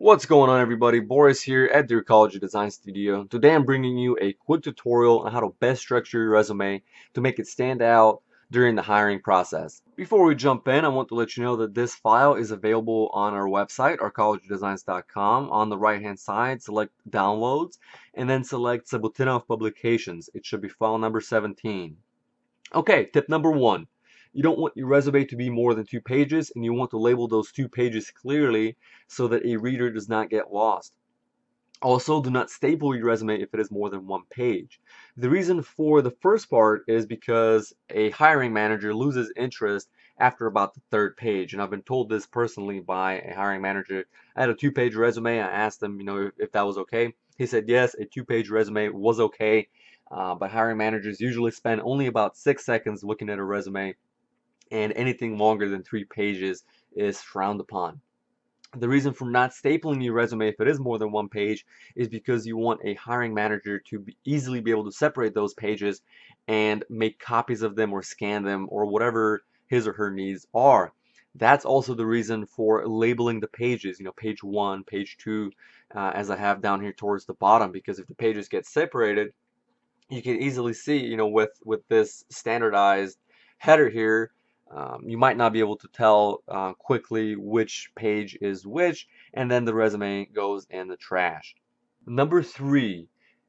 What's going on, everybody? Boris here at the Ecology Design Studio. Today I'm bringing you a quick tutorial on how to best structure your resume to make it stand out during the hiring process. Before we jump in, I want to let you know that this file is available on our website, arcologydesigns.com. On the right hand side, select Downloads and then select Sabutina of Publications. It should be file number 17. Okay, tip number one. You don't want your resume to be more than 2 pages, and you want to label those 2 pages clearly so that a reader does not get lost. Also, do not staple your resume if it is more than 1 page. The reason for the first part is because a hiring manager loses interest after about the third page. And I've been told this personally by a hiring manager. I had a 2 page resume. I asked him, if that was okay. He said yes, a 2 page resume was okay. But hiring managers usually spend only about 6 seconds looking at a resume, and anything longer than 3 pages is frowned upon. The reason for not stapling your resume if it is more than 1 page is because you want a hiring manager to easily be able to separate those pages and make copies of them or scan them or whatever his or her needs are. That's also the reason for labeling the pages, page 1, page 2, as I have down here towards the bottom, because if the pages get separated, you can easily see, with this standardized header here, you might not be able to tell quickly which page is which, and then the resume goes in the trash. Number three,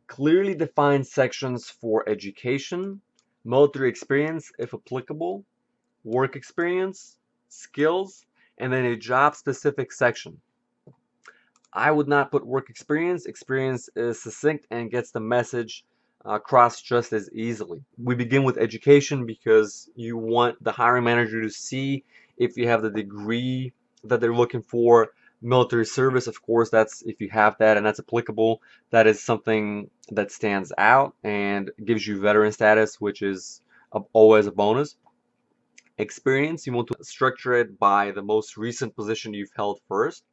clearly define sections for education, military experience if applicable, work experience, skills, and then a job specific section. I would not put work experience. Experience is succinct and gets the message across just as easily. We begin with education because you want the hiring manager to see if you have the degree that they're looking for. Military service, of course, that's if you have that and that's applicable. That is something that stands out and gives you veteran status, which is always a bonus. Experience, you want to structure it by the most recent position you've held first.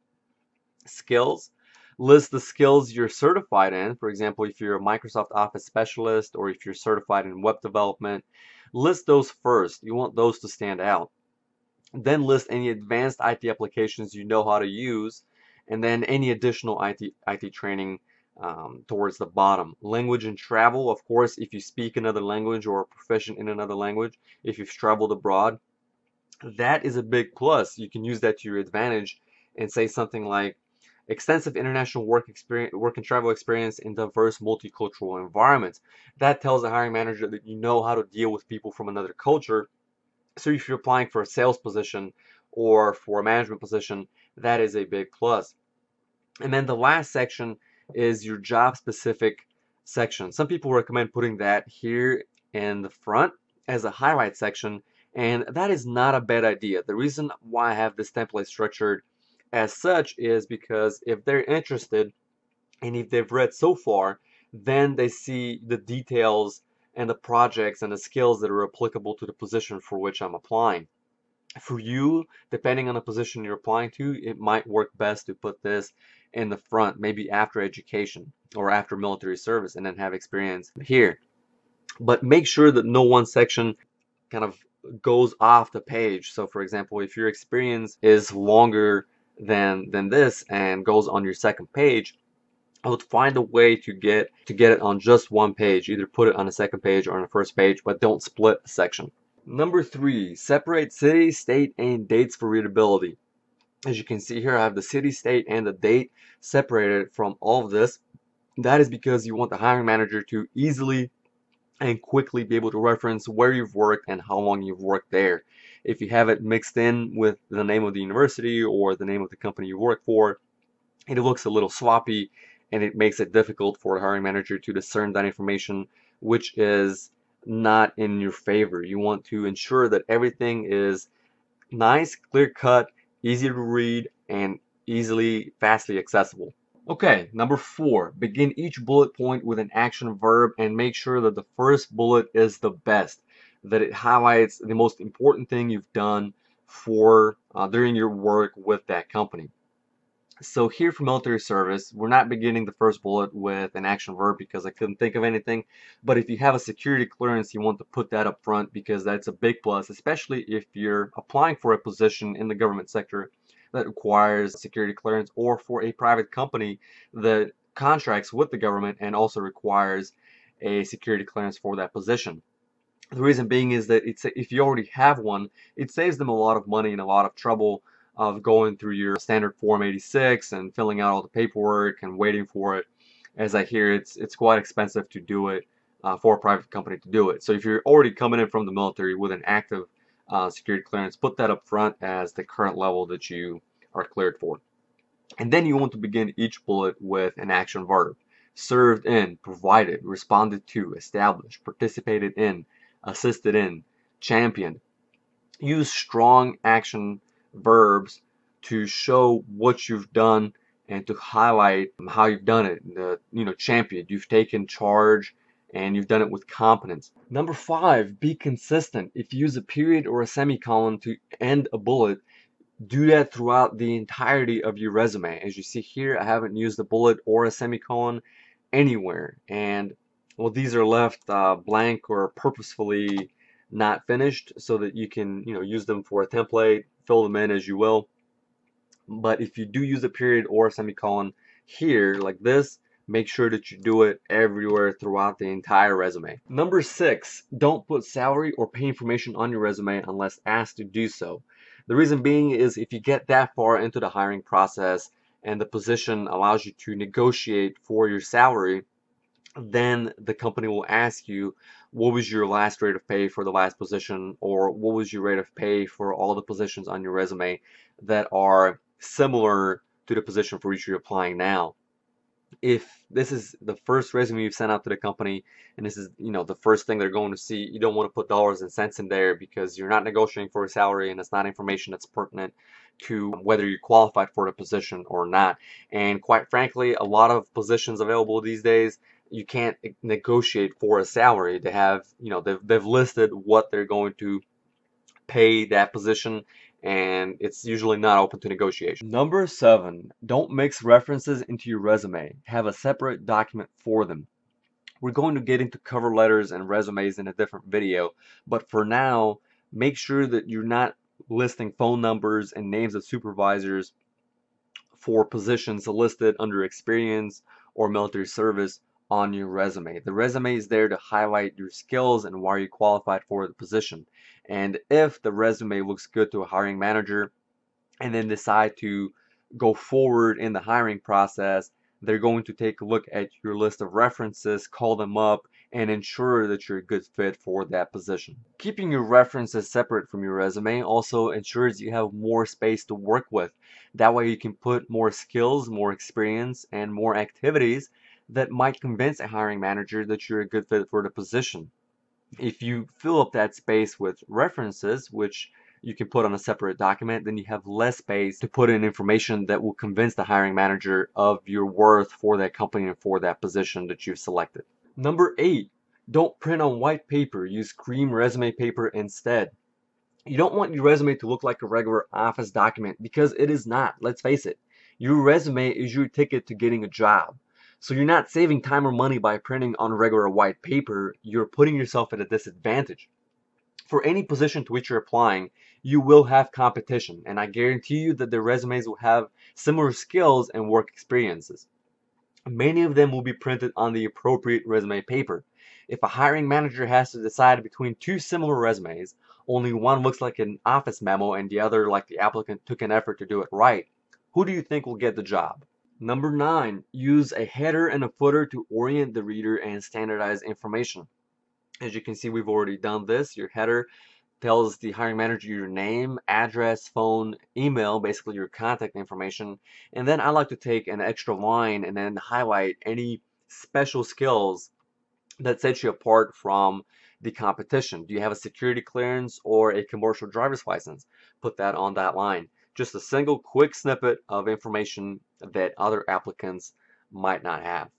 Skills, list the skills you're certified in. For example, if you're a Microsoft Office specialist or if you're certified in web development, list those first. You want those to stand out. Then list any advanced IT applications you know how to use, and then any additional IT training towards the bottom. Language and travel, of course, if you speak another language or are proficient in another language, if you've traveled abroad, that is a big plus. You can use that to your advantage and say something like extensive international work and travel experience in diverse multicultural environments. That tells the hiring manager that you know how to deal with people from another culture. So if you're applying for a sales position or for a management position, that is a big plus. And then the last section is your job specific section. Some people recommend putting that here in the front as a highlight section, and that is not a bad idea. The reason why I have this template structured as such is because if they're interested and if they've read so far, then they see the details and the projects and the skills that are applicable to the position for which I'm applying. For you, depending on the position you're applying to, it might work best to put this in the front, maybe after education or after military service, and then have experience here. But make sure that no one section kind of goes off the page. So for example, if your experience is longer than this and goes on your second page, I would find a way to get it on just one page. Either put it on the second page or on the first page, but don't split the section. Number three, separate city, state, and dates for readability. As you can see here, I have the city, state, and the date separated from all of this. That is because you want the hiring manager to easily and quickly be able to reference where you've worked and how long you've worked there. If you have it mixed in with the name of the university or the name of the company you work for, it looks a little sloppy and it makes it difficult for the hiring manager to discern that information, which is not in your favor. You want to ensure that everything is nice, clear cut, easy to read, and fastly accessible. Okay, number four, begin each bullet point with an action verb and make sure that the first bullet is the best, that it highlights the most important thing you've done for during your work with that company. So here for military service, we're not beginning the first bullet with an action verb because I couldn't think of anything. But if you have a security clearance, you want to put that up front because that's a big plus, especially if you're applying for a position in the government sector that requires security clearance, or for a private company that contracts with the government and also requires a security clearance for that position. The reason being is that if you already have one, it saves them a lot of money and a lot of trouble of going through your standard Form 86 and filling out all the paperwork and waiting for it. As I hear, it's quite expensive to do it for a private company to do it. So if you're already coming in from the military with an active security clearance, put that up front as the current level that you are cleared for. And then you want to begin each bullet with an action verb. Served in, provided, responded to, established, participated in, assisted in, championed. Use strong action verbs to show what you've done and to highlight how you've done it. Championed, you've taken charge and you've done it with competence. Number 5, be consistent. If you use a period or a semicolon to end a bullet, do that throughout the entirety of your resume. As you see here, I haven't used a bullet or a semicolon anywhere, and well, these are left blank or purposefully not finished so that you can use them for a template, fill them in as you will. But if you do use a period or a semicolon here like this, make sure that you do it everywhere throughout the entire resume. Number 6, don't put salary or pay information on your resume unless asked to do so. The reason being is if you get that far into the hiring process and the position allows you to negotiate for your salary, then the company will ask you, what was your last rate of pay for the last position, or what was your rate of pay for all the positions on your resume that are similar to the position for which you're applying now. If this is the first resume you've sent out to the company and this is the first thing they're going to see, you don't want to put dollars and cents in there because you're not negotiating for a salary and it's not information that's pertinent to whether you're qualified for the position or not. And quite frankly, a lot of positions available these days, you can't negotiate for a salary. They have they've listed what they're going to pay that position, and it's usually not open to negotiation. Number 7, don't mix references into your resume. Have a separate document for them. We're going to get into cover letters and resumes in a different video, but for now, make sure that you're not listing phone numbers and names of supervisors for positions listed under experience or military service on your resume. The resume is there to highlight your skills and why you qualified for the position. And if the resume looks good to a hiring manager and then decide to go forward in the hiring process, they're going to take a look at your list of references, call them up, and ensure that you're a good fit for that position. Keeping your references separate from your resume also ensures you have more space to work with. That way you can put more skills, more experience, and more activities that might convince a hiring manager that you're a good fit for the position. If you fill up that space with references, which you can put on a separate document, then you have less space to put in information that will convince the hiring manager of your worth for that company and for that position that you've selected. Number 8, don't print on white paper. Use cream resume paper instead. You don't want your resume to look like a regular office document because it is not. Let's face it. Your resume is your ticket to getting a job. So you're not saving time or money by printing on regular white paper. You're putting yourself at a disadvantage. For any position to which you're applying, you will have competition, and I guarantee you that their resumes will have similar skills and work experiences. Many of them will be printed on the appropriate resume paper. If a hiring manager has to decide between two similar resumes, only one looks like an office memo and the other like the applicant took an effort to do it right, who do you think will get the job? Number 9, use a header and a footer to orient the reader and standardize information. As you can see, we've already done this. Your header tells the hiring manager your name, address, phone, email, basically your contact information. And then I like to take an extra line and then highlight any special skills that set you apart from the competition. Do you have a security clearance or a commercial driver's license? Put that on that line. Just a single quick snippet of information that other applicants might not have.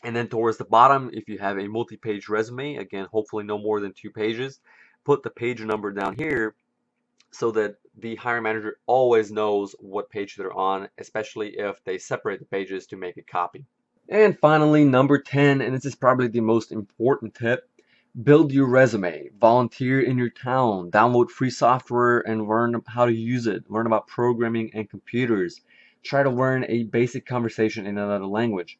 And then towards the bottom, if you have a multi-page resume, again, hopefully no more than 2 pages, put the page number down here so that the hiring manager always knows what page they're on, especially if they separate the pages to make a copy. And finally, number 10, and this is probably the most important tip, Build your resume, volunteer in your town, download free software and learn how to use it, learn about programming and computers. Try to learn a basic conversation in another language.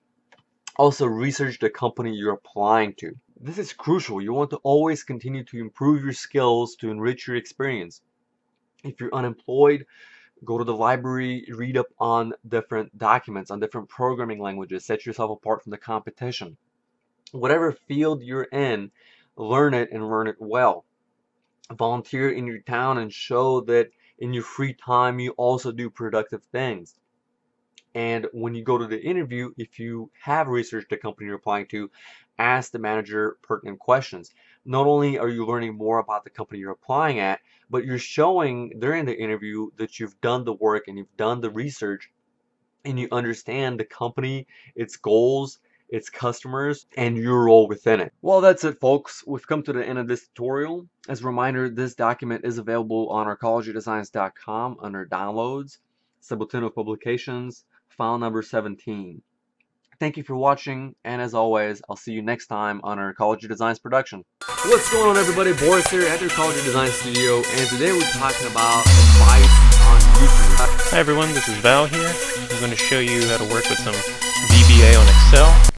Also, research the company you're applying to. This is crucial. You want to always continue to improve your skills to enrich your experience. If you're unemployed, go to the library, read up on different documents, on different programming languages, set yourself apart from the competition. Whatever field you're in, learn it and learn it well. Volunteer in your town and show that in your free time you also do productive things. And when you go to the interview, if you have researched the company you're applying to, ask the manager pertinent questions. Not only are you learning more about the company you're applying at, but you're showing during the interview that you've done the work and you've done the research and you understand the company, its goals, its customers, and your role within it. Well, that's it, folks. We've come to the end of this tutorial. As a reminder, this document is available on arcologydesigns.com under Downloads, Sebultino Publications, file number 17. Thank you for watching, and as always, I'll see you next time on our Arcology Designs production. What's going on, everybody? Boris here at the Arcology Design Studio, and today we're talking about advice on YouTube. Hi everyone, this is Val here. I'm going to show you how to work with some VBA on Excel.